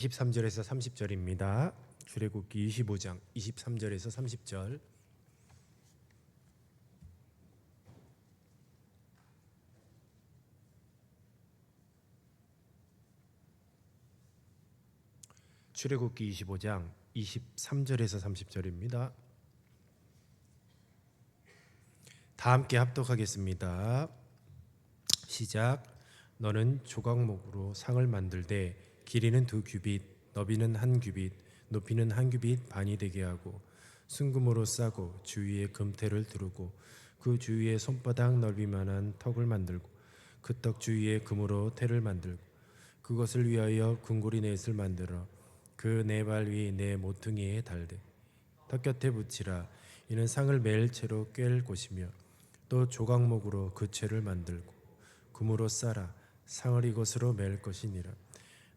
23절에서 30절입니다. 출애굽기 25장 23절에서 30절. 출애굽기 25장 23절에서 30절입니다. 다 함께 합독하겠습니다. 시작. 너는 조각목으로 상을 만들되 길이는 2규빗, 너비는 1규빗, 높이는 1규빗 반이 되게 하고 순금으로 싸고 주위에 금태를 두르고 그 주위에 손바닥 넓이만한 턱을 만들고 그 턱 주위에 금으로 태를 만들고 그것을 위하여 궁궐이 넷을 만들어 그 네 발 위 네 모퉁이에 달되 턱 곁에 붙이라. 이는 상을 맬 채로 꿰를 곳이며 또 조각목으로 그 채를 만들고 금으로 싸라. 상을 이것으로 맬 것이니라.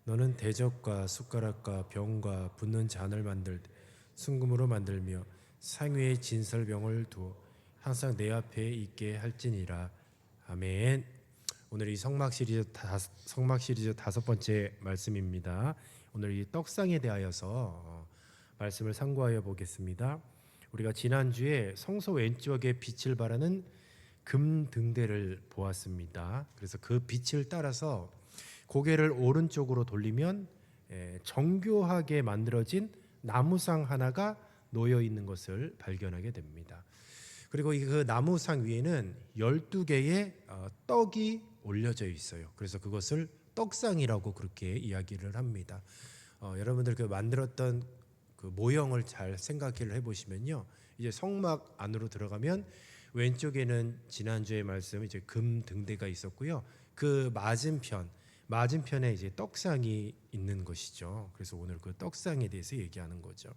너는 대접과 숟가락과 병과 붓는 잔을 만들 때 순금으로 만들며 상 위에 진설병을 두어 항상 내 앞에 있게 할지니라. 아멘. 오늘 이 성막 시리즈 5번째 말씀입니다. 오늘 이 떡상에 대하여서 말씀을 상고하여 보겠습니다. 우리가 지난주에 성소 왼쪽에 빛을 발하는 금 등대를 보았습니다. 그래서 그 빛을 따라서 고개를 오른쪽으로 돌리면 정교하게 만들어진 나무상 하나가 놓여 있는 것을 발견하게 됩니다. 그리고 그 나무상 위에는 12개의 떡이 올려져 있어요. 그래서 그것을 떡상이라고 그렇게 이야기를 합니다. 여러분들 그 만들었던 그 모형을 잘 생각을 해보시면요, 이제 성막 안으로 들어가면 왼쪽에는 지난주에 말씀 이제 금 등대가 있었고요. 그 맞은편에 이제 떡상이 있는 것이죠. 그래서 오늘 그 떡상에 대해서 얘기하는 거죠.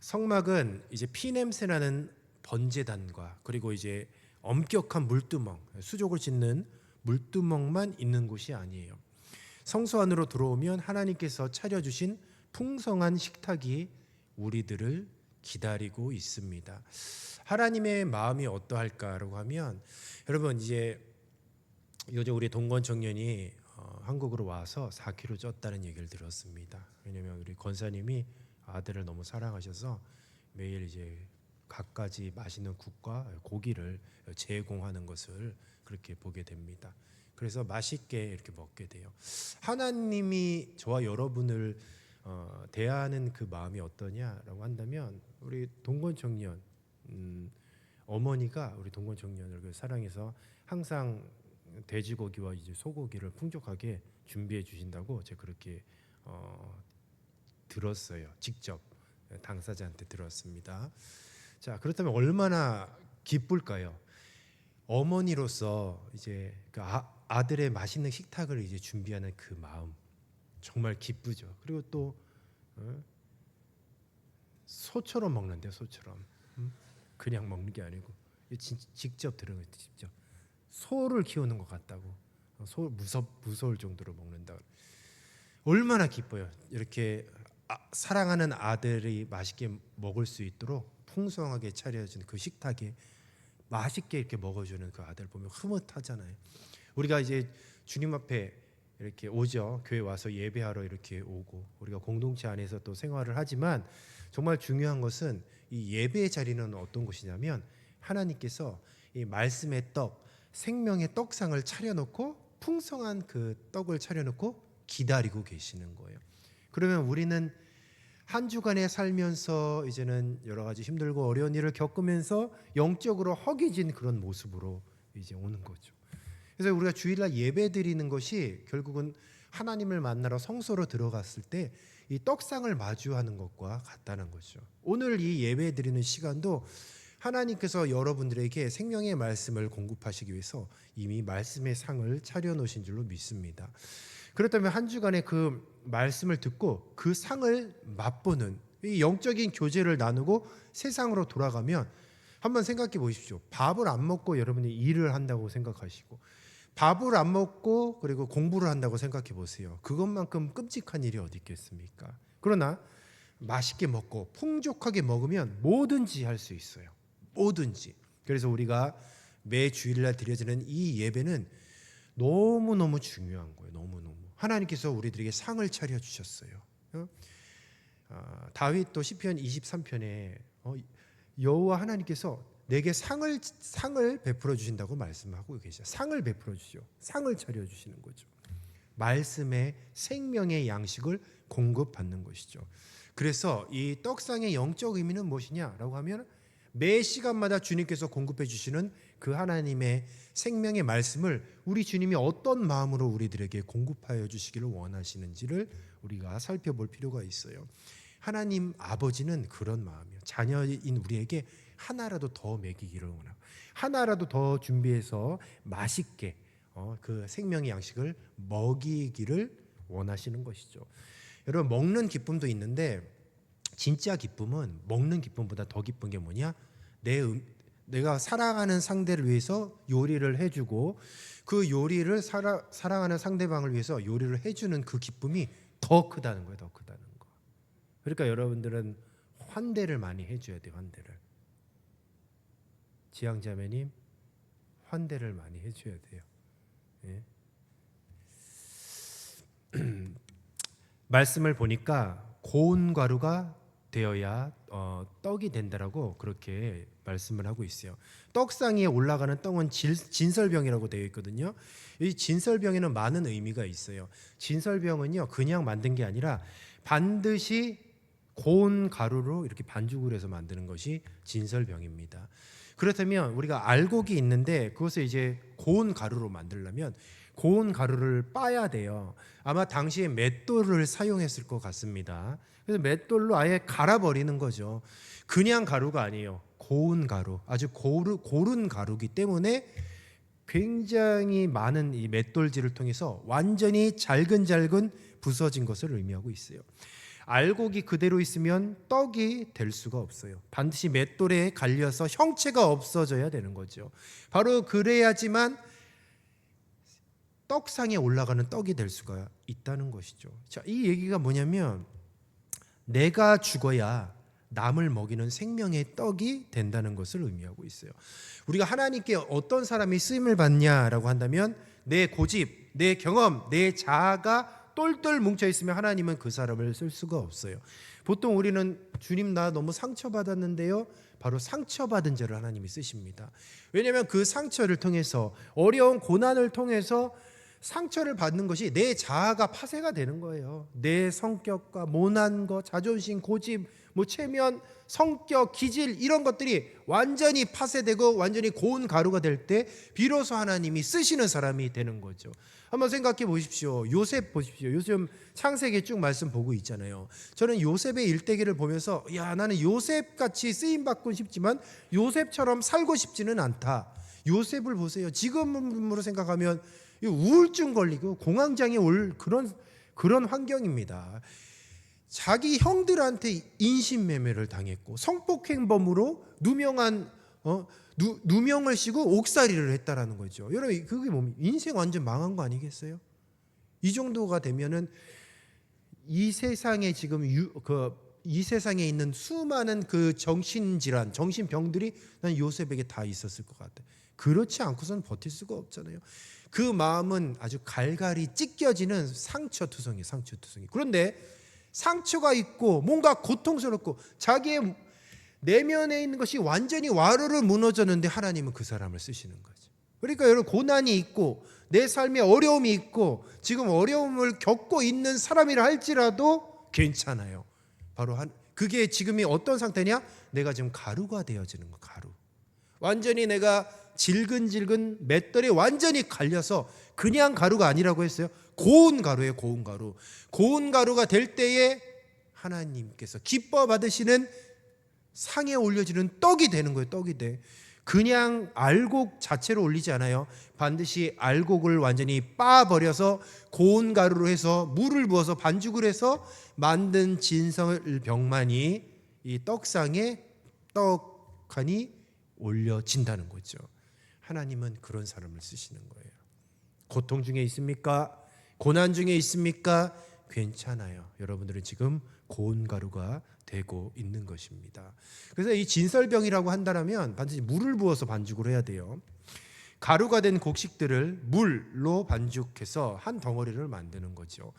성막은 이제 피냄새 나는 번제단과 그리고 이제 엄격한 물두멍, 수족을 짓는 물두멍만 있는 곳이 아니에요. 성소 안으로 들어오면 하나님께서 차려주신 풍성한 식탁이 우리들을 기다리고 있습니다. 하나님의 마음이 어떠할까라고 하면, 여러분 이제 요즘 우리 동건 청년이 한국으로 와서 4kg 쪘다는 얘기를 들었습니다. 왜냐하면 우리 권사님이 아들을 너무 사랑하셔서 매일 이제 갖가지 맛있는 국과 고기를 제공하는 것을 그렇게 보게 됩니다. 그래서 맛있게 이렇게 먹게 돼요. 하나님이 저와 여러분을 대하는 그 마음이 어떠냐라고 한다면, 우리 동건 청년 어머니가 우리 동건 청년을 사랑해서 항상 돼지고기와 이제 소고기를 풍족하게 준비해 주신다고 제가 그렇게 들었어요. 직접 당사자한테 들었습니다. 자, 그렇다면 얼마나 기쁠까요? 어머니로서 이제 그 아들의 맛있는 식탁을 이제 준비하는 그 마음 정말 기쁘죠. 그리고 또 소처럼 먹는데, 소처럼 그냥 먹는 게 아니고 직접 들은 거예요. 직접 소를 키우는 것 같다고. 소 무서울 정도로 먹는다. 얼마나 기뻐요. 이렇게 사랑하는 아들이 맛있게 먹을 수 있도록 풍성하게 차려진 그 식탁에 맛있게 이렇게 먹어주는 그 아들 보면 흐뭇하잖아요. 우리가 이제 주님 앞에 이렇게 오죠. 교회 와서 예배하러 이렇게 오고 우리가 공동체 안에서 또 생활을 하지만, 정말 중요한 것은 이 예배의 자리는 어떤 곳이냐면, 하나님께서 이 말씀의 떡, 생명의 떡상을 차려놓고 풍성한 그 떡을 차려놓고 기다리고 계시는 거예요. 그러면 우리는 한 주간에 살면서 이제는 여러 가지 힘들고 어려운 일을 겪으면서 영적으로 허기진 그런 모습으로 이제 오는 거죠. 그래서 우리가 주일날 예배 드리는 것이 결국은 하나님을 만나러 성소로 들어갔을 때 이 떡상을 마주하는 것과 같다는 거죠. 오늘 이 예배 드리는 시간도 하나님께서 여러분들에게 생명의 말씀을 공급하시기 위해서 이미 말씀의 상을 차려놓으신 줄로 믿습니다. 그렇다면 한 주간의 그 말씀을 듣고 그 상을 맛보는 이 영적인 교제를 나누고 세상으로 돌아가면, 한번 생각해 보십시오. 밥을 안 먹고 여러분이 일을 한다고 생각하시고, 밥을 안 먹고 그리고 공부를 한다고 생각해 보세요. 그것만큼 끔찍한 일이 어디 있겠습니까? 그러나 맛있게 먹고 풍족하게 먹으면 뭐든지 할 수 있어요. 뭐든지. 그래서 우리가 매 주일날 드려지는 이 예배는 너무너무 중요한 거예요. 너무너무. 하나님께서 우리들에게 상을 차려 주셨어요. 다윗도 시편 23편에 여호와 하나님께서 내게 상을 베풀어 주신다고 말씀하고 계셔요. 상을 베풀어 주죠. 상을 차려 주시는 거죠. 말씀의 생명의 양식을 공급받는 것이죠. 그래서 이 떡상의 영적 의미는 무엇이냐라고 하면 매 시간마다 주님께서 공급해 주시는 그 하나님의 생명의 말씀을 우리 주님이 어떤 마음으로 우리들에게 공급하여 주시기를 원하시는지를 우리가 살펴볼 필요가 있어요. 하나님 아버지는 그런 마음이에요. 자녀인 우리에게 하나라도 더 먹이기를 원하고 하나라도 더 준비해서 맛있게 그 생명의 양식을 먹이기를 원하시는 것이죠. 여러분, 먹는 기쁨도 있는데 진짜 기쁨은 먹는 기쁨보다 더 기쁜 게 뭐냐? 내가 사랑하는 상대를 위해서 요리를 해주고 그 요리를 사랑하는 상대방을 위해서 요리를 해주는 그 기쁨이 더 크다는 거예요. 더 크다는 거. 그러니까 여러분들은 환대를 많이 해줘야 돼요. 환대를. 지향자매님, 환대를 많이 해줘야 돼요. 예. 말씀을 보니까 고운 가루가 되어야 떡이 된다라고 그렇게 말씀을 하고 있어요. 떡상 위에 올라가는 떡은 진설병이라고 되어 있거든요. 이 진설병에는 많은 의미가 있어요. 진설병은요 그냥 만든 게 아니라 반드시 고운 가루로 이렇게 반죽을 해서 만드는 것이 진설병입니다. 그렇다면 우리가 알곡이 있는데 그것을 이제 고운 가루로 만들려면 고운 가루를 빻아야 돼요. 아마 당시에 맷돌을 사용했을 것 같습니다. 그래서 맷돌로 아예 갈아버리는 거죠. 그냥 가루가 아니에요. 고운 가루, 아주 고른 가루기 때문에 굉장히 많은 이 맷돌질을 통해서 완전히 잘근잘근 부서진 것을 의미하고 있어요. 알곡이 그대로 있으면 떡이 될 수가 없어요. 반드시 맷돌에 갈려서 형체가 없어져야 되는 거죠. 바로 그래야지만 떡상에 올라가는 떡이 될 수가 있다는 것이죠. 자, 이 얘기가 뭐냐면 내가 죽어야 남을 먹이는 생명의 떡이 된다는 것을 의미하고 있어요. 우리가 하나님께 어떤 사람이 쓰임을 받냐라고 한다면 내 고집, 내 경험, 내 자아가 똘똘 뭉쳐 있으면 하나님은 그 사람을 쓸 수가 없어요. 보통 우리는 주님 나 너무 상처받았는데요. 바로 상처받은 자를 하나님이 쓰십니다. 왜냐하면 그 상처를 통해서 어려운 고난을 통해서 상처를 받는 것이 내 자아가 파쇄가 되는 거예요. 내 성격과 모난 것, 자존심, 고집, 체면, 성격, 기질 이런 것들이 완전히 파쇄되고 완전히 고운 가루가 될 때 비로소 하나님이 쓰시는 사람이 되는 거죠. 한번 생각해 보십시오. 요셉 보십시오. 요즘 창세기 쭉 말씀 보고 있잖아요. 저는 요셉의 일대기를 보면서 나는 요셉같이 쓰임받고 싶지만 요셉처럼 살고 싶지는 않다. 요셉을 보세요. 지금으로 생각하면 우울증 걸리고 공황장애 올 그런 환경입니다. 자기 형들한테 인신매매를 당했고 성폭행범으로 누명을 씌고 옥살이를 했다라는 거죠. 여러분 그게 뭡니까? 인생 완전 망한 거 아니겠어요? 이 정도가 되면은 이 세상에 지금 이 세상에 있는 수많은 그 정신질환, 정신병들이 난 요셉에게 다 있었을 것 같아. 그렇지 않고서는 버틸 수가 없잖아요. 그 마음은 아주 갈갈이 찢겨지는 상처투성이. 그런데 상처가 있고 뭔가 고통스럽고 자기의 내면에 있는 것이 완전히 와르르 무너졌는데 하나님은 그 사람을 쓰시는 거죠. 그러니까 여러분 고난이 있고 내 삶에 어려움이 있고 지금 어려움을 겪고 있는 사람이라 할지라도 괜찮아요. 바로 그게 지금이 어떤 상태냐? 내가 지금 가루가 되어지는 거. 가루. 완전히 내가 질근질근 맷돌에 완전히 갈려서 그냥 가루가 아니라고 했어요. 고운 가루예요. 고운 가루. 고운 가루가 될 때에 하나님께서 기뻐 받으시는 상에 올려지는 떡이 되는 거예요. 떡이 돼. 그냥 알곡 자체로 올리지 않아요. 반드시 알곡을 완전히 빻아버려서 고운 가루로 해서 물을 부어서 반죽을 해서 만든 진설병만이 이 떡상에 떡하니 올려진다는 거죠. 하나님은 그런 사람을 쓰시는 거예요. 고통 중에 있습니까? 고난 중에 있습니까? 괜찮아요. 여러분들은 지금 고운 가루가 되고 있는 것입니다. 그래서 이 진설병이라고 한다면 반드시 물을 부어서 반죽을 해야 돼요. 가루가 된 곡식들을 물로 반죽해서 한 덩어리를 만드는 거죠.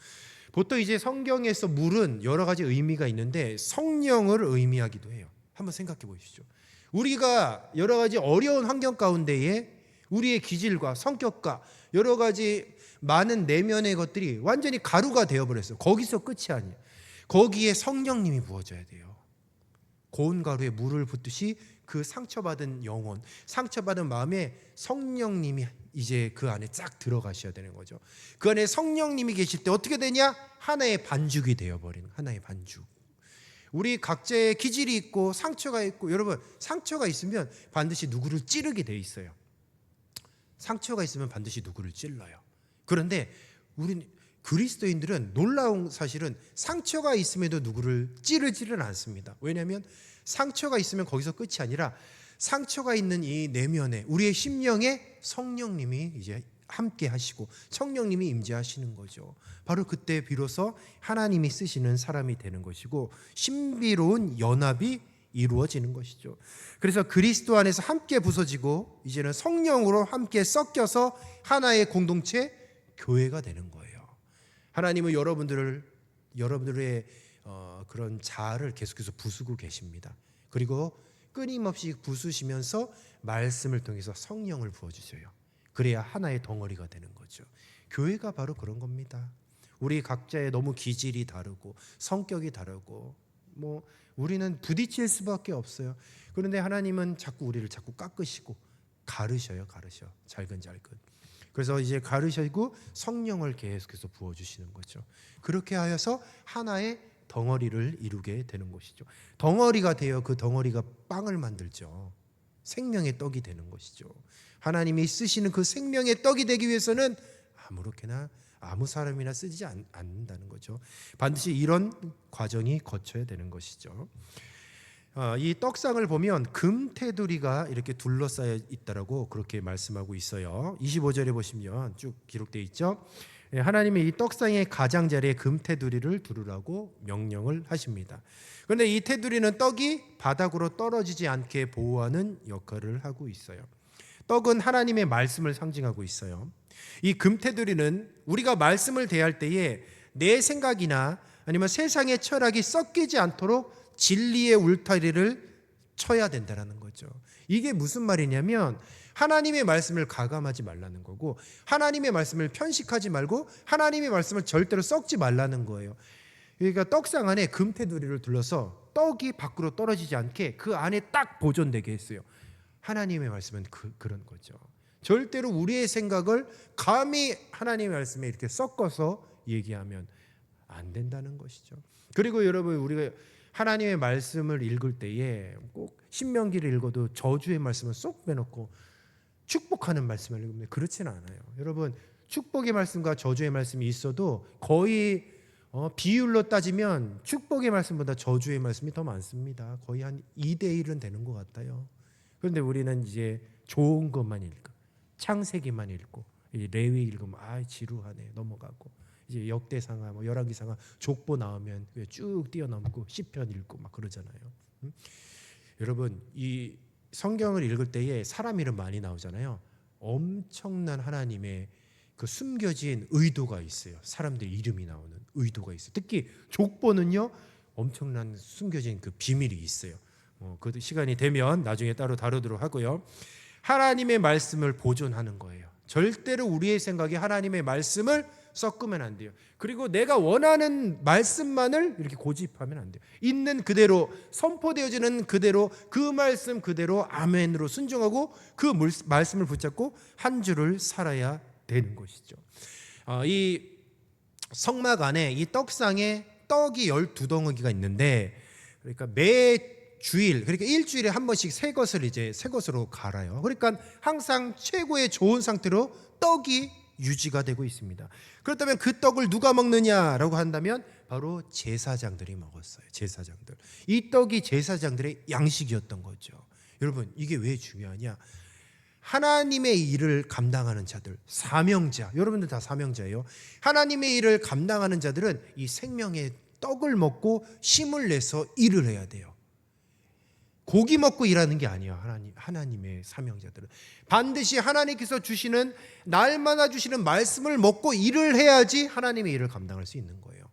보통 이제 성경에서 물은 여러 가지 의미가 있는데 성령을 의미하기도 해요. 한번 생각해 보시죠. 우리가 여러 가지 어려운 환경 가운데에 우리의 기질과 성격과 여러 가지 많은 내면의 것들이 완전히 가루가 되어버렸어요. 거기서 끝이 아니에요. 거기에 성령님이 부어져야 돼요. 고운 가루에 물을 붓듯이 그 상처받은 영혼, 상처받은 마음에 성령님이 이제 그 안에 쫙 들어가셔야 되는 거죠. 그 안에 성령님이 계실 때 어떻게 되냐? 하나의 반죽이 되어버리는, 하나의 반죽. 우리 각자의 기질이 있고 상처가 있고, 여러분 상처가 있으면 반드시 누구를 찌르게 돼 있어요. 상처가 있으면 반드시 누구를 찔러요. 그런데 우리 그리스도인들은 놀라운 사실은 상처가 있음에도 누구를 찌르지는 않습니다. 왜냐하면 상처가 있으면 거기서 끝이 아니라 상처가 있는 이 내면에 우리의 심령에 성령님이 이제 함께 하시고 성령님이 임재하시는 거죠. 바로 그때 비로소 하나님이 쓰시는 사람이 되는 것이고 신비로운 연합이 이루어지는 것이죠. 그래서 그리스도 안에서 함께 부서지고 이제는 성령으로 함께 섞여서 하나의 공동체 교회가 되는 거예요. 하나님은 여러분들의 그런 자아를 계속해서 부수고 계십니다. 그리고 끊임없이 부수시면서 말씀을 통해서 성령을 부어주세요. 그래야 하나의 덩어리가 되는 거죠. 교회가 바로 그런 겁니다. 우리 각자의 너무 기질이 다르고 성격이 다르고 우리는 부딪힐 수밖에 없어요. 그런데 하나님은 우리를 자꾸 깎으시고 가르셔요. 잘근잘근. 그래서 이제 가르시고 성령을 계속해서 부어주시는 거죠. 그렇게 하여서 하나의 덩어리를 이루게 되는 것이죠. 덩어리가 되어 그 덩어리가 빵을 만들죠. 생명의 떡이 되는 것이죠. 하나님이 쓰시는 그 생명의 떡이 되기 위해서는 아무렇게나 아무 사람이나 쓰지 않는다는 거죠. 반드시 이런 과정이 거쳐야 되는 것이죠. 이 떡상을 보면 금 테두리가 이렇게 둘러싸여 있다라고 그렇게 말씀하고 있어요. 25절에 보시면 쭉 기록되어 있죠. 하나님이 이 떡상의 가장자리에 금 테두리를 두르라고 명령을 하십니다. 그런데 이 테두리는 떡이 바닥으로 떨어지지 않게 보호하는 역할을 하고 있어요. 떡은 하나님의 말씀을 상징하고 있어요. 이 금 테두리는 우리가 말씀을 대할 때에 내 생각이나 아니면 세상의 철학이 섞이지 않도록 진리의 울타리를 쳐야 된다는 거죠. 이게 무슨 말이냐면 하나님의 말씀을 가감하지 말라는 거고 하나님의 말씀을 편식하지 말고 하나님의 말씀을 절대로 썩지 말라는 거예요. 그러니까 떡상 안에 금 테두리를 둘러서 떡이 밖으로 떨어지지 않게 그 안에 딱 보존되게 했어요. 하나님의 말씀은 그런 거죠. 절대로 우리의 생각을 감히 하나님의 말씀에 이렇게 섞어서 얘기하면 안 된다는 것이죠. 그리고 여러분 우리가 하나님의 말씀을 읽을 때에 꼭 신명기를 읽어도 저주의 말씀을 쏙 빼놓고 축복하는 말씀을 읽으면 그렇지는 않아요. 여러분 축복의 말씀과 저주의 말씀이 있어도 거의 비율로 따지면 축복의 말씀보다 저주의 말씀이 더 많습니다. 거의 한 2대1은 되는 것 같아요. 그런데 우리는 이제 좋은 것만 읽고 창세기만 읽고 레위 읽으면 지루하네 넘어가고 이제 역대상하 열왕기상하 족보 나오면 쭉 뛰어넘고 시편 읽고 막 그러잖아요. 여러분 이 성경을 읽을 때에 사람 이름 많이 나오잖아요. 엄청난 하나님의 그 숨겨진 의도가 있어요. 사람들 이름이 나오는 의도가 있어요. 특히 족보는요 엄청난 숨겨진 그 비밀이 있어요. 그 시간이 되면 나중에 따로 다루도록 하고요. 하나님의 말씀을 보존하는 거예요. 절대로 우리의 생각에 하나님의 말씀을 섞으면 안 돼요. 그리고 내가 원하는 말씀만을 이렇게 고집하면 안 돼요. 있는 그대로 선포되어지는 그대로 그 말씀 그대로 아멘으로 순종하고 그 말씀을 붙잡고 한 주를 살아야 되는 것이죠. 이 성막 안에 이 떡상에 떡이 12덩어리가 있는데 그러니까 매 주일 그러니까 일주일에 한 번씩 새 것으로 갈아요. 그러니까 항상 최고의 좋은 상태로 떡이 유지가 되고 있습니다. 그렇다면 그 떡을 누가 먹느냐라고 한다면 바로 제사장들이 먹었어요. 제사장들. 이 떡이 제사장들의 양식이었던 거죠. 여러분 이게 왜 중요하냐? 하나님의 일을 감당하는 자들, 사명자, 여러분들 다 사명자예요. 하나님의 일을 감당하는 자들은 이 생명의 떡을 먹고 힘을 내서 일을 해야 돼요. 고기 먹고 일하는 게 아니에요. 하나님의 사명자들은 반드시 하나님께서 주시는 날마다 주시는 말씀을 먹고 일을 해야지 하나님의 일을 감당할 수 있는 거예요.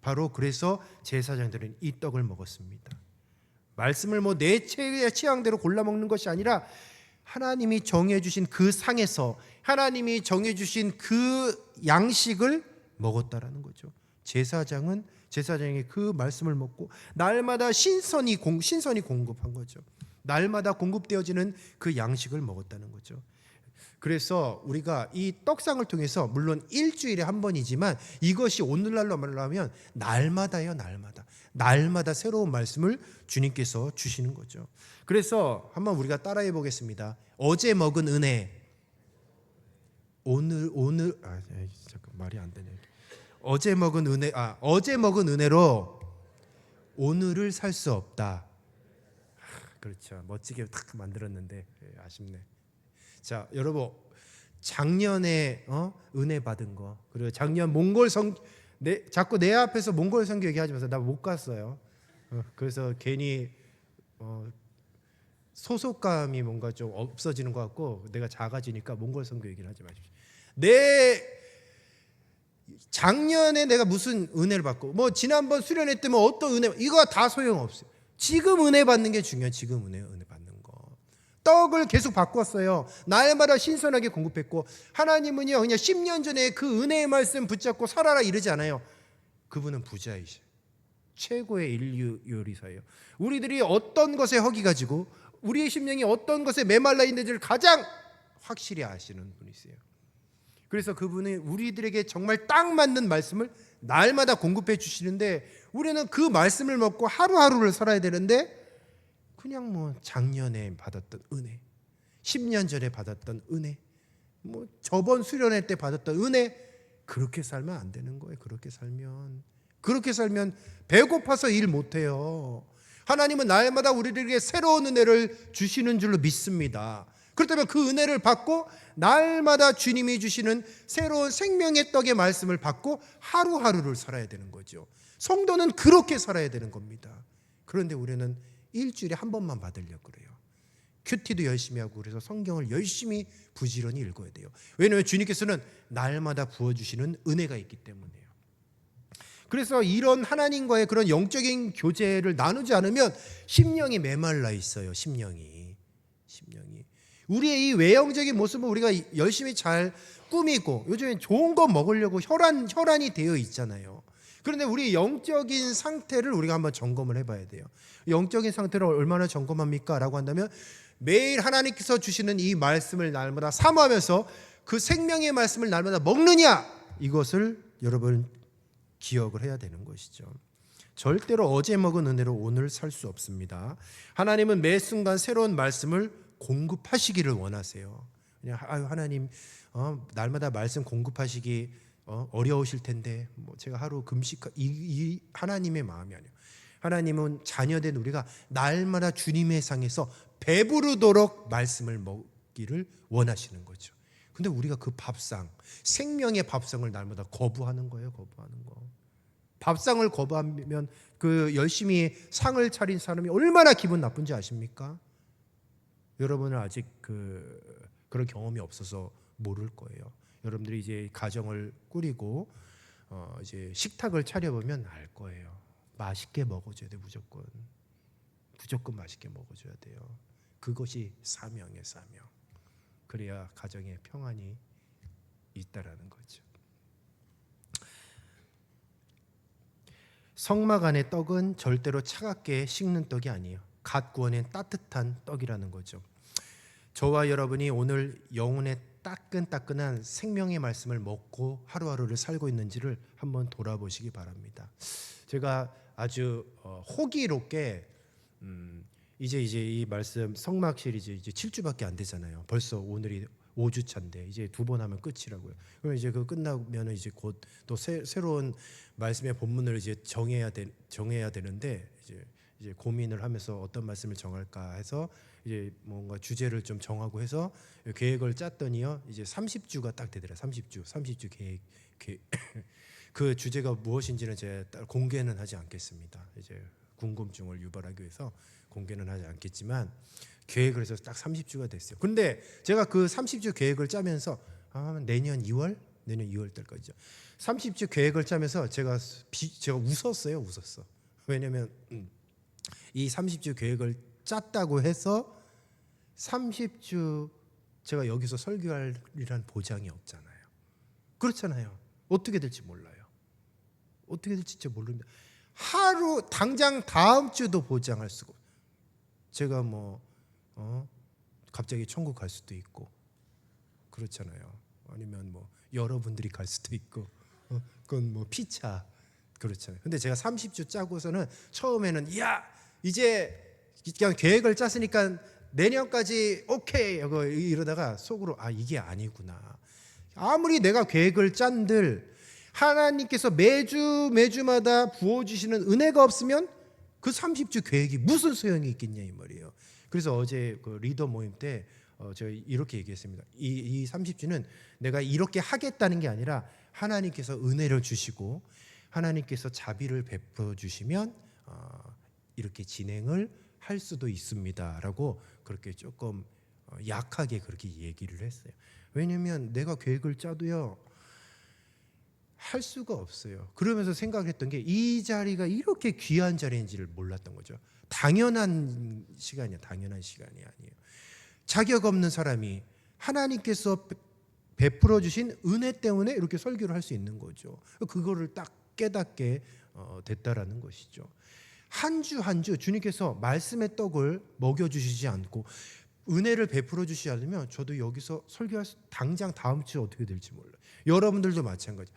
바로 그래서 제사장들은 이 떡을 먹었습니다. 말씀을 뭐 내 취향대로 골라 먹는 것이 아니라 하나님이 정해 주신 그 상에서 하나님이 정해 주신 그 양식을 먹었다라는 거죠. 제사장이 그 말씀을 먹고 날마다 신선이 공급한 거죠. 날마다 공급되어지는 그 양식을 먹었다는 거죠. 그래서 우리가 이 떡상을 통해서 물론 일주일에 한 번이지만 이것이 오늘날로 말하면 날마다요, 날마다 새로운 말씀을 주님께서 주시는 거죠. 그래서 한번 우리가 따라해 보겠습니다. 어제 먹은 은혜, 잠깐 말이 안 되네. 어제 먹은 은혜로 오늘을 살 수 없다. 그렇죠. 멋지게 딱 만들었는데 아쉽네. 자, 여러분 작년에 은혜 받은 거, 그리고 작년 자꾸 내 앞에서 몽골 선교 얘기하지 마세요. 나 못 갔어요. 그래서 괜히 소속감이 뭔가 좀 없어지는 것 같고 내가 작아지니까 몽골 선교 얘기를 하지 마십시오. 작년에 내가 무슨 은혜를 받고 뭐 지난번 수련회 때 뭐 어떤 은혜, 이거 다 소용없어요. 지금 은혜 받는 게 중요해요. 지금 은혜 받는 거. 떡을 계속 바꿨어요. 날마다 신선하게 공급했고 하나님은요 그냥 10년 전에 그 은혜의 말씀 붙잡고 살아라 이러지 않아요. 그분은 부자이셔. 최고의 인류 요리사예요. 우리들이 어떤 것에 허기 가지고 우리의 심령이 어떤 것에 메말라 있는지를 가장 확실히 아시는 분이세요. 그래서 그분이 우리들에게 정말 딱 맞는 말씀을 날마다 공급해 주시는데 우리는 그 말씀을 먹고 하루하루를 살아야 되는데 그냥 뭐 작년에 받았던 은혜, 10년 전에 받았던 은혜, 뭐 저번 수련회 때 받았던 은혜, 그렇게 살면 안 되는 거예요. 그렇게 살면 배고파서 일 못해요. 하나님은 날마다 우리들에게 새로운 은혜를 주시는 줄로 믿습니다. 그렇다면 그 은혜를 받고 날마다 주님이 주시는 새로운 생명의 떡의 말씀을 받고 하루하루를 살아야 되는 거죠. 성도는 그렇게 살아야 되는 겁니다. 그런데 우리는 일주일에 한 번만 받으려고 그래요. 큐티도 열심히 하고 그래서 성경을 열심히 부지런히 읽어야 돼요. 왜냐하면 주님께서는 날마다 부어주시는 은혜가 있기 때문이에요. 그래서 이런 하나님과의 그런 영적인 교제를 나누지 않으면 심령이 메말라 있어요. 심령이 우리의 이 외형적인 모습은 우리가 열심히 잘 꾸미고 요즘에 좋은 거 먹으려고 혈안이 되어 있잖아요. 그런데 우리 영적인 상태를 우리가 한번 점검을 해봐야 돼요. 영적인 상태를 얼마나 점검합니까? 라고 한다면 매일 하나님께서 주시는 이 말씀을 날마다 사모하면서 그 생명의 말씀을 날마다 먹느냐, 이것을 여러분 기억을 해야 되는 것이죠. 절대로 어제 먹은 은혜로 오늘 살 수 없습니다. 하나님은 매 순간 새로운 말씀을 공급하시기를 원하세요. 그냥 하나님 날마다 말씀 공급하시기 어려우실 텐데 뭐 제가 하루 금식, 이 하나님의 마음이 아니에요. 하나님은 자녀된 우리가 날마다 주님의 상에서 배부르도록 말씀을 먹기를 원하시는 거죠. 근데 우리가 그 밥상, 생명의 밥상을 날마다 거부하는 거예요. 밥상을 거부하면 그 열심히 상을 차린 사람이 얼마나 기분 나쁜지 아십니까? 여러분은 아직 그런 경험이 없어서 모를 거예요. 여러분들이 이제 가정을 꾸리고 이제 식탁을 차려보면 알 거예요. 맛있게 먹어줘야 돼. 무조건 맛있게 먹어줘야 돼요. 그것이 사명이에요. 사명. 그래야 가정에 평안이 있다라는 거죠. 성막 안의 떡은 절대로 차갑게 식는 떡이 아니에요. 갓 구워낸 따뜻한 떡이라는 거죠. 저와 여러분이 오늘 영혼의 따끈따끈한 생명의 말씀을 먹고 하루하루를 살고 있는지를 한번 돌아보시기 바랍니다. 제가 아주 호기롭게 이제 이 말씀 성막 시리즈 이제 7주밖에 안 되잖아요. 벌써 오늘이 5주 차인데 이제 2번 하면 끝이라고요. 그럼 이제 그 끝나면 이제 곧 또 새로운 말씀의 본문을 이제 정해야 되는데 이제 고민을 하면서 어떤 말씀을 정할까 해서 이제 뭔가 주제를 좀 정하고 해서 계획을 짰더니요. 이제 30주가 딱 되더라. 30주 계획. 그 주제가 무엇인지는 제가 공개는 하지 않겠습니다. 이제 궁금증을 유발하기 위해서 공개는 하지 않겠지만 계획을 해서 딱 30주가 됐어요. 근데 제가 그 30주 계획을 짜면서 내년 2월 달까지죠. 30주 계획을 짜면서 제가 웃었어요. 왜냐면 이 30주 계획을 짰다고 해서 30주 제가 여기서 설교할이란 보장이 없잖아요. 그렇잖아요. 어떻게 될지 몰라요. 어떻게 될지 진짜 모릅니다. 하루 당장 다음 주도 보장할 수가 없어요. 제가 갑자기 천국 갈 수도 있고 그렇잖아요. 아니면 여러분들이 갈 수도 있고 그건 피차 그렇잖아요. 근데 제가 30주 짜고서는 처음에는 이제 그냥 계획을 짰으니까 내년까지 오케이 이러다가 속으로 이게 아니구나. 아무리 내가 계획을 짠들 하나님께서 매주마다 부어주시는 은혜가 없으면 그 30주 계획이 무슨 소용이 있겠냐 이 말이에요. 그래서 어제 그 리더 모임 때 제가 이렇게 얘기했습니다. 이 30주는 내가 이렇게 하겠다는 게 아니라 하나님께서 은혜를 주시고 하나님께서 자비를 베풀어 주시면 이렇게 진행을 할 수도 있습니다라고 그렇게 조금 약하게 그렇게 얘기를 했어요. 왜냐하면 내가 계획을 짜도요 할 수가 없어요. 그러면서 생각을 했던 게 이 자리가 이렇게 귀한 자리인지를 몰랐던 거죠. 당연한 시간이 아니에요. 자격 없는 사람이 하나님께서 베풀어 주신 은혜 때문에 이렇게 설교를 할 수 있는 거죠. 그거를 딱 깨닫게 됐다라는 것이죠. 한 주 한 주 주님께서 말씀의 떡을 먹여주시지 않고 은혜를 베풀어 주시지 않으면 저도 여기서 설교할 당장 다음 주 어떻게 될지 몰라요. 여러분들도 마찬가지.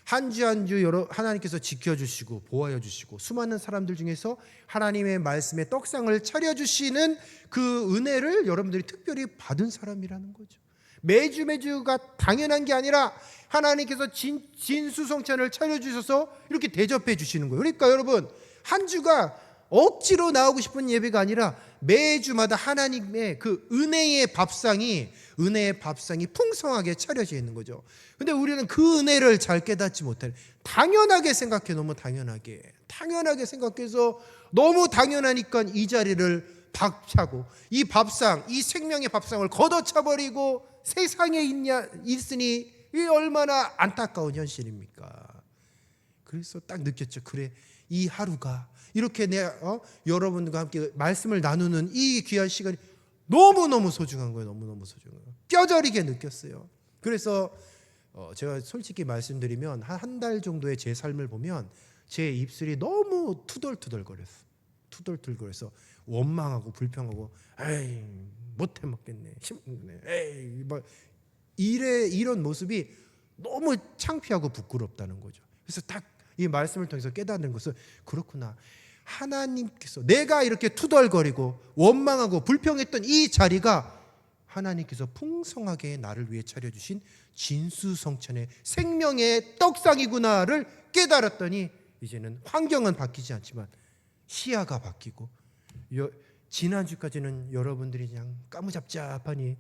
한 주 한 주 하나님께서 지켜주시고 보호하여 주시고 수많은 사람들 중에서 하나님의 말씀의 떡상을 차려주시는 그 은혜를 여러분들이 특별히 받은 사람이라는 거죠. 매주가 당연한 게 아니라 하나님께서 진수성찬을 차려주셔서 이렇게 대접해 주시는 거예요. 그러니까 여러분 한 주가 억지로 나오고 싶은 예배가 아니라 매주마다 하나님의 그 은혜의 밥상이 풍성하게 차려져 있는 거죠. 근데 우리는 그 은혜를 잘 깨닫지 못해 당연하게 생각해. 너무 당연하게 생각해서 너무 당연하니까 이 자리를 박차고 이 밥상, 이 생명의 밥상을 걷어차버리고 세상에 있으니 이 얼마나 안타까운 현실입니까? 그래서 딱 느꼈죠. 그래, 이 하루가 이렇게 여러분과 함께 말씀을 나누는 이 귀한 시간이 너무너무 소중한 거예요. 너무너무 소중한 거예요. 뼈저리게 느꼈어요. 그래서 제가 솔직히 말씀드리면 한 달 정도의 제 삶을 보면 제 입술이 너무 투덜투덜거려서 원망하고 불평하고 에이 못해 먹겠네, 에이 이런 모습이 너무 창피하고 부끄럽다는 거죠. 그래서 딱 이 말씀을 통해서 깨닫는 것은 그렇구나. 하나님께서 내가 이렇게 투덜거리고 원망하고 불평했던 이 자리가 하나님께서 풍성하게 나를 위해 차려주신 진수성찬의 생명의 떡상이구나를 깨달았더니 이제는 환경은 바뀌지 않지만 시야가 바뀌고 지난주까지는 여러분들이 그냥 까무잡잡하니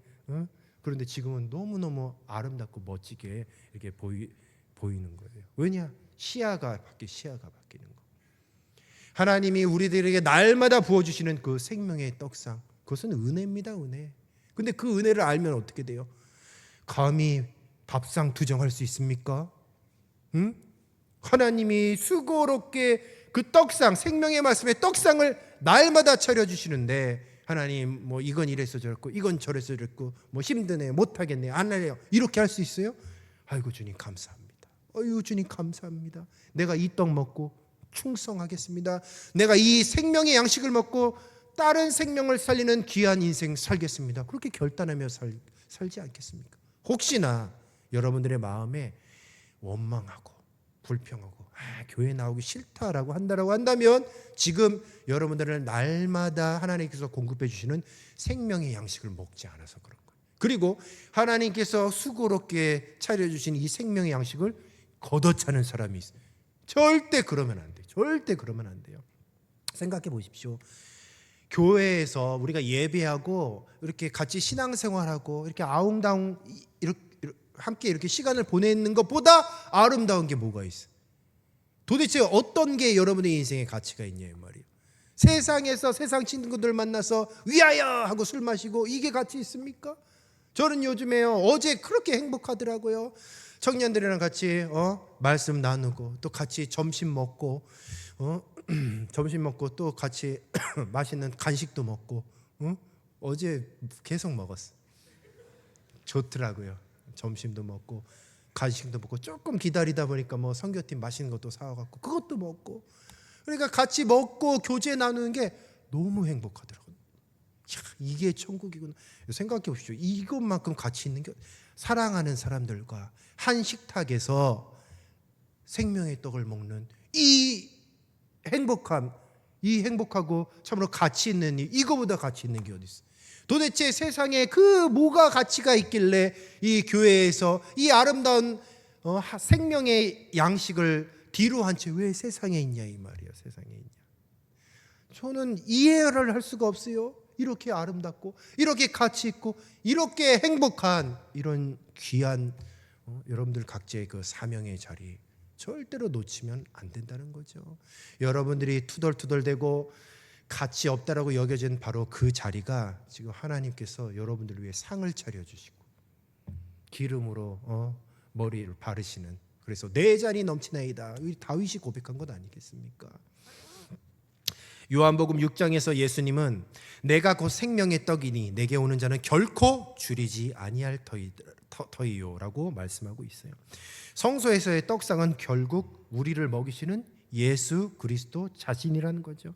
그런데 지금은 너무너무 아름답고 멋지게 이렇게 보이는 거예요. 왜냐? 시야가 바뀌는 거. 하나님이 우리들에게 날마다 부어주시는 그 생명의 떡상, 그것은 은혜입니다. 은혜. 근데 그 은혜를 알면 어떻게 돼요? 감히 밥상 투정할 수 있습니까? 하나님이 수고롭게 그 떡상, 생명의 말씀의 떡상을 날마다 차려주시는데 하나님 이건 이래서 저랬고 이건 저래서 저랬고 힘드네, 못하겠네, 안 할래요, 이렇게 할 수 있어요? 아이고 주님 감사합니다. 주님 감사합니다. 내가 이 떡 먹고 충성하겠습니다. 내가 이 생명의 양식을 먹고 다른 생명을 살리는 귀한 인생 살겠습니다. 그렇게 결단하며 살지 않겠습니까? 혹시나 여러분들의 마음에 원망하고 불평하고 교회 나오기 싫다라고 한다면 지금 여러분들은 날마다 하나님께서 공급해 주시는 생명의 양식을 먹지 않아서 그런 거예요. 그리고 하나님께서 수고롭게 차려주신 이 생명의 양식을 걷어차는 사람이 있어요. 절대 그러면 안 돼요. 절대 그러면 안 돼요. 생각해 보십시오. 교회에서 우리가 예배하고 이렇게 같이 신앙생활하고 이렇게 아웅다웅 함께 이렇게 시간을 보내는 것보다 아름다운 게 뭐가 있어요? 도대체 어떤 게 여러분의 인생에 가치가 있냐 이 말이에요. 세상에서 세상 친구들 만나서 위하여 하고 술 마시고 이게 가치 있습니까? 저는 요즘에요, 어제 그렇게 행복하더라고요. 청년들이랑 같이 말씀 나누고 또 같이 점심 먹고 점심 먹고 또 같이 맛있는 간식도 먹고 어제 계속 먹었어. 좋더라고요. 점심도 먹고 간식도 먹고 조금 기다리다 보니까 뭐 선교팀 맛있는 것도 사와갖고 그것도 먹고, 그러니까 같이 먹고 교제 나누는 게 너무 행복하더라고요. 야, 이게 천국이구나. 생각해 보십시오. 이것만큼 가치 있는 게 사랑하는 사람들과 한 식탁에서 생명의 떡을 먹는 이 행복함, 이 행복하고 참으로 가치 있는 일, 이거보다 가치 있는 게 어디 있어? 도대체 세상에 그 뭐가 가치가 있길래 이 교회에서 이 아름다운 생명의 양식을 뒤로 한 채 왜 세상에 있냐 이 말이에요. 세상에 있냐. 저는 이해를 할 수가 없어요. 이렇게 아름답고 이렇게 가치 있고 이렇게 행복한 이런 귀한 여러분들 각자의 그 사명의 자리 절대로 놓치면 안 된다는 거죠. 여러분들이 투덜투덜대고 가치 없다라고 여겨진 바로 그 자리가 지금 하나님께서 여러분들을 위해 상을 차려주시고 기름으로 머리를 바르시는, 그래서 내 잔이 넘치나이다, 다윗이 고백한 것 아니겠습니까? 요한복음 6장에서 예수님은 내가 곧 생명의 떡이니 내게 오는 자는 결코 줄이지 아니할 터이요라고 말씀하고 있어요. 성소에서의 떡상은 결국 우리를 먹이시는 예수 그리스도 자신이라는 거죠.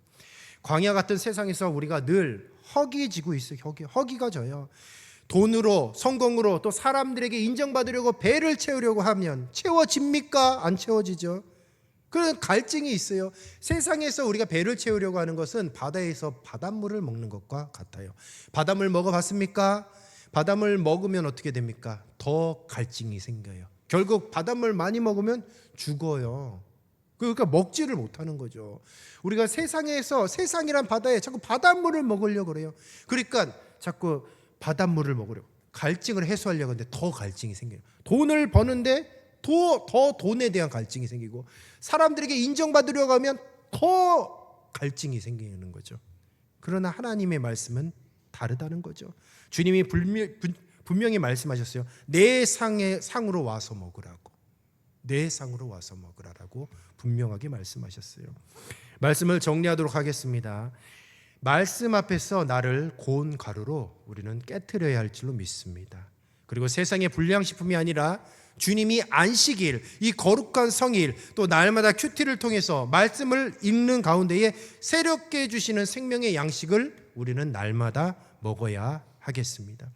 광야 같은 세상에서 우리가 늘 허기지고 있어요. 허기가 져요. 돈으로, 성공으로, 또 사람들에게 인정받으려고 배를 채우려고 하면 채워집니까? 안 채워지죠. 그런 갈증이 있어요. 세상에서 우리가 배를 채우려고 하는 것은 바다에서 바닷물을 먹는 것과 같아요. 바닷물 먹어봤습니까? 바닷물 먹으면 어떻게 됩니까? 더 갈증이 생겨요. 결국 바닷물 많이 먹으면 죽어요. 그러니까 먹지를 못하는 거죠. 우리가 세상에서 세상이란 바다에 자꾸 바닷물을 먹으려고 그래요. 그러니까 자꾸 바닷물을 먹으려고 갈증을 해소하려고 하는데 더 갈증이 생겨요. 돈을 버는데 더 돈에 대한 갈증이 생기고 사람들에게 인정받으려고 하면 더 갈증이 생기는 거죠. 그러나 하나님의 말씀은 다르다는 거죠. 주님이 분명히 말씀하셨어요. 내 상으로 와서 먹으라고. 내 상으로 와서 먹으라라고 분명하게 말씀하셨어요. 말씀을 정리하도록 하겠습니다. 말씀 앞에서 나를 고운 가루로 우리는 깨트려야 할 줄로 믿습니다. 그리고 세상의 불량식품이 아니라 주님이 안식일, 이 거룩한 성일, 또 날마다 큐티를 통해서 말씀을 읽는 가운데에 새롭게 주시는 생명의 양식을 우리는 날마다 먹어야 하겠습니다.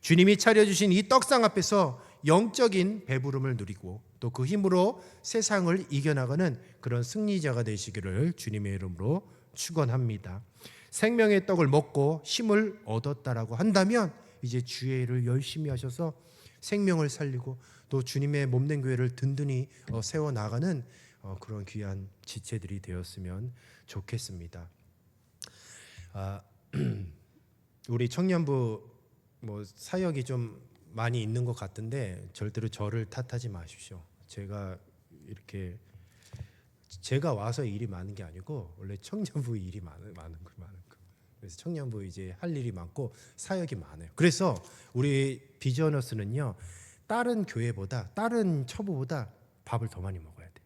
주님이 차려주신 이 떡상 앞에서 영적인 배부름을 누리고 또 그 힘으로 세상을 이겨나가는 그런 승리자가 되시기를 주님의 이름으로 축원합니다. 생명의 떡을 먹고 힘을 얻었다라고 한다면 이제 주의 일을 열심히 하셔서 생명을 살리고 또 주님의 몸된 교회를 든든히 세워나가는 그런 귀한 지체들이 되었으면 좋겠습니다. 우리 청년부 뭐 사역이 좀 많이 있는 것 같은데 절대로 저를 탓하지 마십시오. 제가 와서 일이 많은 게 아니고 원래 청년부 일이 많은 거. 그래서 청년부 이제 할 일이 많고 사역이 많아요. 그래서 우리 비전어스는요, 다른 교회보다 다른 처부보다 밥을 더 많이 먹어야 돼.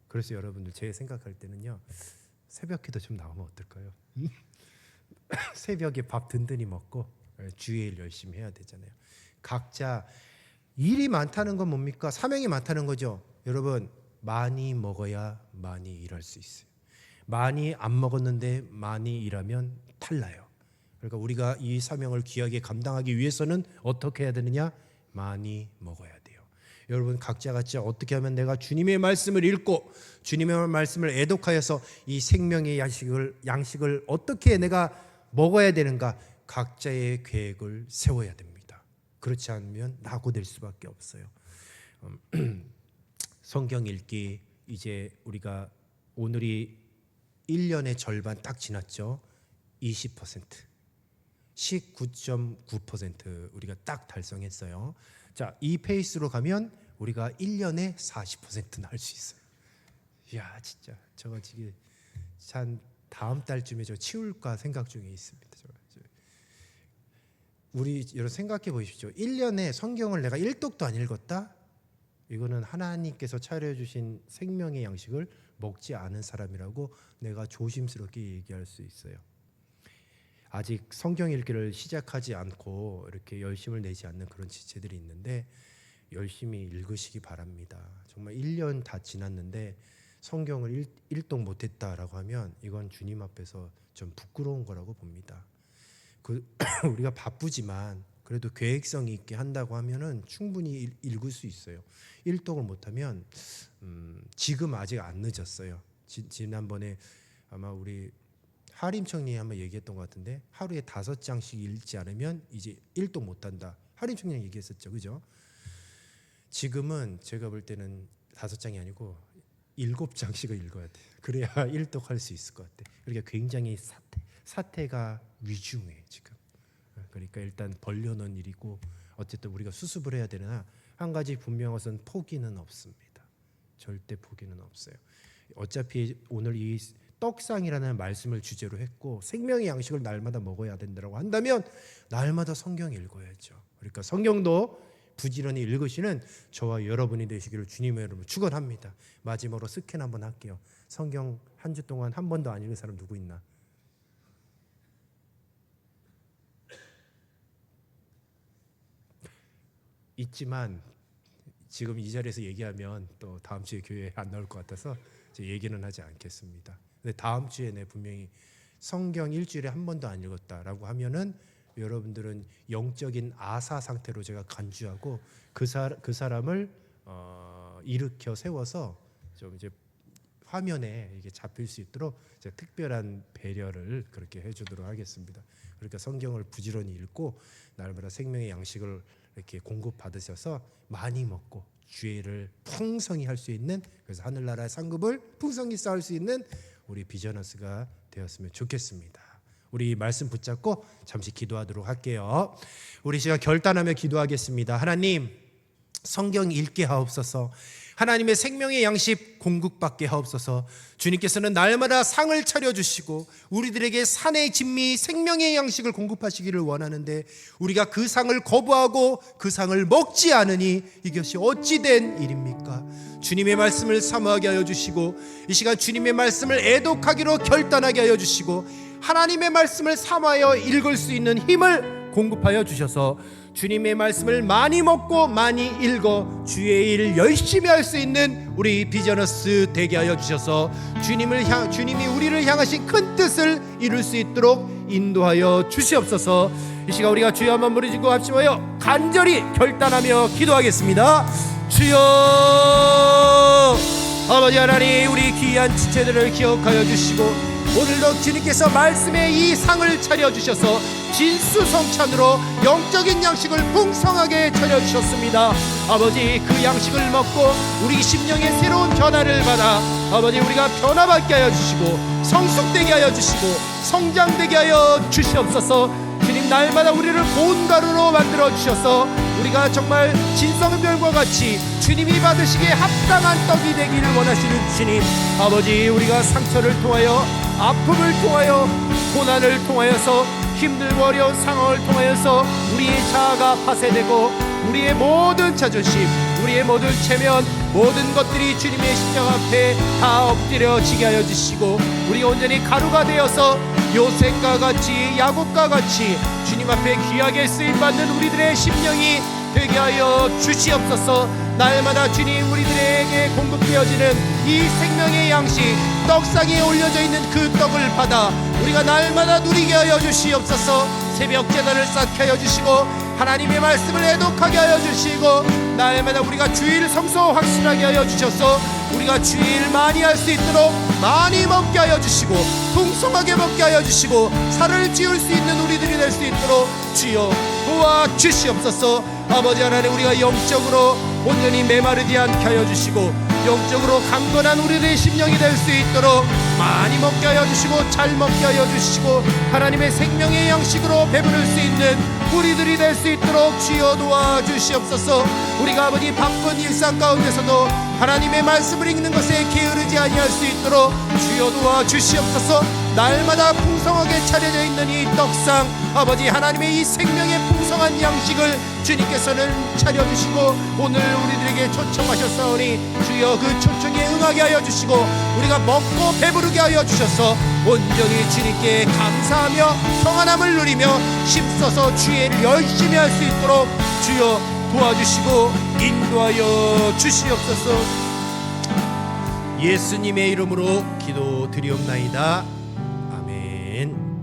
그래서 여러분들 제 생각할 때는요, 새벽기도 좀 나오면 어떨까요? 새벽에 밥 든든히 먹고 주의 일 열심히 해야 되잖아요. 각자 일이 많다는 건 뭡니까? 사명이 많다는 거죠. 여러분, 많이 먹어야 많이 일할 수 있어요. 많이 안 먹었는데 많이 일하면 탈나요. 그러니까 우리가 이 사명을 귀하게 감당하기 위해서는 어떻게 해야 되느냐? 많이 먹어야 돼요. 여러분 각자가 어떻게 하면 내가 주님의 말씀을 읽고 주님의 말씀을 애독하여서 이 생명의 양식을 어떻게 내가 먹어야 되는가? 각자의 계획을 세워야 됩니다. 그렇지 않으면 낙오될 수밖에 없어요. 성경 읽기, 이제 우리가 오늘이 1년의 절반 딱 지났죠. 20%, 19.9% 우리가 딱 달성했어요. 자, 이 페이스로 가면 우리가 1년에 40%는 할 수 있어요. 이야, 진짜 저거 지금 한 다음 달쯤에 저 치울까 생각 중에 있습니다. 우리 여러분 생각해 보십시오. 1년에 성경을 내가 1독도 안 읽었다? 이거는 하나님께서 차려주신 생명의 양식을 먹지 않은 사람이라고 내가 조심스럽게 얘기할 수 있어요. 아직 성경 읽기를 시작하지 않고 이렇게 열심을 내지 않는 그런 지체들이 있는데 열심히 읽으시기 바랍니다. 정말 1년 다 지났는데 성경을 1독 못했다라고 하면 이건 주님 앞에서 좀 부끄러운 거라고 봅니다. 우리가 바쁘지만 그래도 계획성 있게 한다고 하면은 충분히 읽을 수 있어요. 1독을 못하면 지금 아직 안 늦었어요. 지난번에 아마 우리 하림청님이 한번 얘기했던 것 같은데 하루에 5장씩 읽지 않으면 이제 1독 못한다. 하림청님 얘기했었죠, 그죠? 지금은 제가 볼 때는 5장이 아니고 7장씩을 읽어야 돼. 그래야 1독 할 수 있을 것 같아. 그러니까 굉장히 사태가 위중해 지금. 그러니까 일단 벌려놓은 일이고 어쨌든 우리가 수습을 해야 되나 한 가지 분명한 것은 포기는 없습니다. 절대 포기는 없어요. 어차피 오늘 이 떡상이라는 말씀을 주제로 했고 생명의 양식을 날마다 먹어야 된다고 한다면 날마다 성경 읽어야죠. 그러니까 성경도 부지런히 읽으시는 저와 여러분이 되시기를 주님의 이름으로 축원합니다. 마지막으로 스캔 한번 할게요. 성경 한 주 동안 한 번도 안 읽은 사람 누구 있나? 있지만 지금 이 자리에서 얘기하면 또 다음 주에 교회에 안 나올 것 같아서 얘기는 하지 않겠습니다. 근데 다음 주에 내 분명히 성경 일주일에 한 번도 안 읽었다라고 하면은 여러분들은 영적인 아사 상태로 제가 간주하고 그 사람을 일으켜 세워서 좀 이제 화면에 이게 잡힐 수 있도록 제가 특별한 배려를 그렇게 해주도록 하겠습니다. 그러니까 성경을 부지런히 읽고 날마다 생명의 양식을 이렇게 공급받으셔서 많이 먹고 주의를 풍성히 할 수 있는, 그래서 하늘나라의 상급을 풍성히 쌓을 수 있는 우리 비저너스가 되었으면 좋겠습니다. 우리 말씀 붙잡고 잠시 기도하도록 할게요. 우리 시간 결단하며 기도하겠습니다. 하나님, 성경 읽게 하옵소서. 하나님의 생명의 양식 공급받게 하옵소서. 주님께서는 날마다 상을 차려주시고 우리들에게 산의 진미 생명의 양식을 공급하시기를 원하는데 우리가 그 상을 거부하고 그 상을 먹지 않으니 이것이 어찌 된 일입니까? 주님의 말씀을 사모하게 하여 주시고 이 시간 주님의 말씀을 애독하기로 결단하게 하여 주시고 하나님의 말씀을 사모하여 읽을 수 있는 힘을 공급하여 주셔서 주님의 말씀을 많이 먹고 많이 읽어 주의 일 열심히 할 수 있는 우리 비저너스 되게 하여 주셔서 주님이 우리를 향하신 큰 뜻을 이룰 수 있도록 인도하여 주시옵소서. 이 시간 우리가 주여 한번 부르짖고 합심하여 간절히 결단하며 기도하겠습니다. 주여, 아버지 하나님, 우리 귀한 지체들을 기억하여 주시고 오늘도 주님께서 말씀의 이 상을 차려주셔서 진수성찬으로 영적인 양식을 풍성하게 차려주셨습니다. 아버지, 그 양식을 먹고 우리 심령의 새로운 변화를 받아 아버지 우리가 변화받게 하여 주시고 성숙되게 하여 주시고 성장되게 하여 주시옵소서. 주님, 날마다 우리를 고운 가루로 만들어 주셔서 우리가 정말 진성별과 같이 주님이 받으시기에 합당한 떡이 되기를 원하시는 주님, 아버지, 우리가 상처를 통하여 아픔을 통하여 고난을 통하여서 힘들고 어려운 상황을 통하여서 우리의 자아가 파쇄되고 우리의 모든 자존심, 우리의 모든 체면, 모든 것들이 주님의 십자가 앞에 다 엎드려지게 하여 주시고 우리가 온전히 가루가 되어서 요셉과 같이 야곱과 같이 주님 앞에 귀하게 쓰임받는 우리들의 심령이 되게 하여 주시옵소서. 날마다 주님 우리들에게 공급되어지는 이 생명의 양식 떡상에 올려져 있는 그 떡을 받아 우리가 날마다 누리게 하여 주시옵소서. 새벽 제단을 쌓게 하여 주시고 하나님의 말씀을 애독하게 하여 주시고 날마다 우리가 주일 성소 확실하게 하여 주셔서 우리가 주일 많이 할 수 있도록 많이 먹게 하여 주시고 풍성하게 먹게 하여 주시고 살을 찌울 수 있는 우리들이 될 수 있도록 주여 도와 주시옵소서. 아버지 하나님, 우리가 영적으로 온전히 메마르지 않게 하여 주시고 영적으로 강건한 우리들의 심령이 될 수 있도록 많이 먹게 하여 주시고 잘 먹게 하여 주시고 하나님의 생명의 양식으로 배부를 수 있는 우리들이 될 수 있도록 주여 도와주시옵소서. 우리가 아버지 바쁜 일상 가운데서도 하나님의 말씀을 읽는 것에 게으르지 아니할 수 있도록 주여 도와주시옵소서. 날마다 풍성하게 차려져 있는 이 떡상, 아버지 하나님의 이 생명의 풍성한 양식을 주님께서는 차려주시고 오늘 우리들에게 초청하셨사오니 주여 그 초청에 응하게 하여 주시고 우리가 먹고 배부르게 하여 주셔서 온전히 주님께 감사하며 평안함을 누리며 힘써서 주의 일을 열심히 할 수 있도록 주여 도와주시고 인도하여 주시옵소서. 예수님의 이름으로 기도드리옵나이다. 아멘.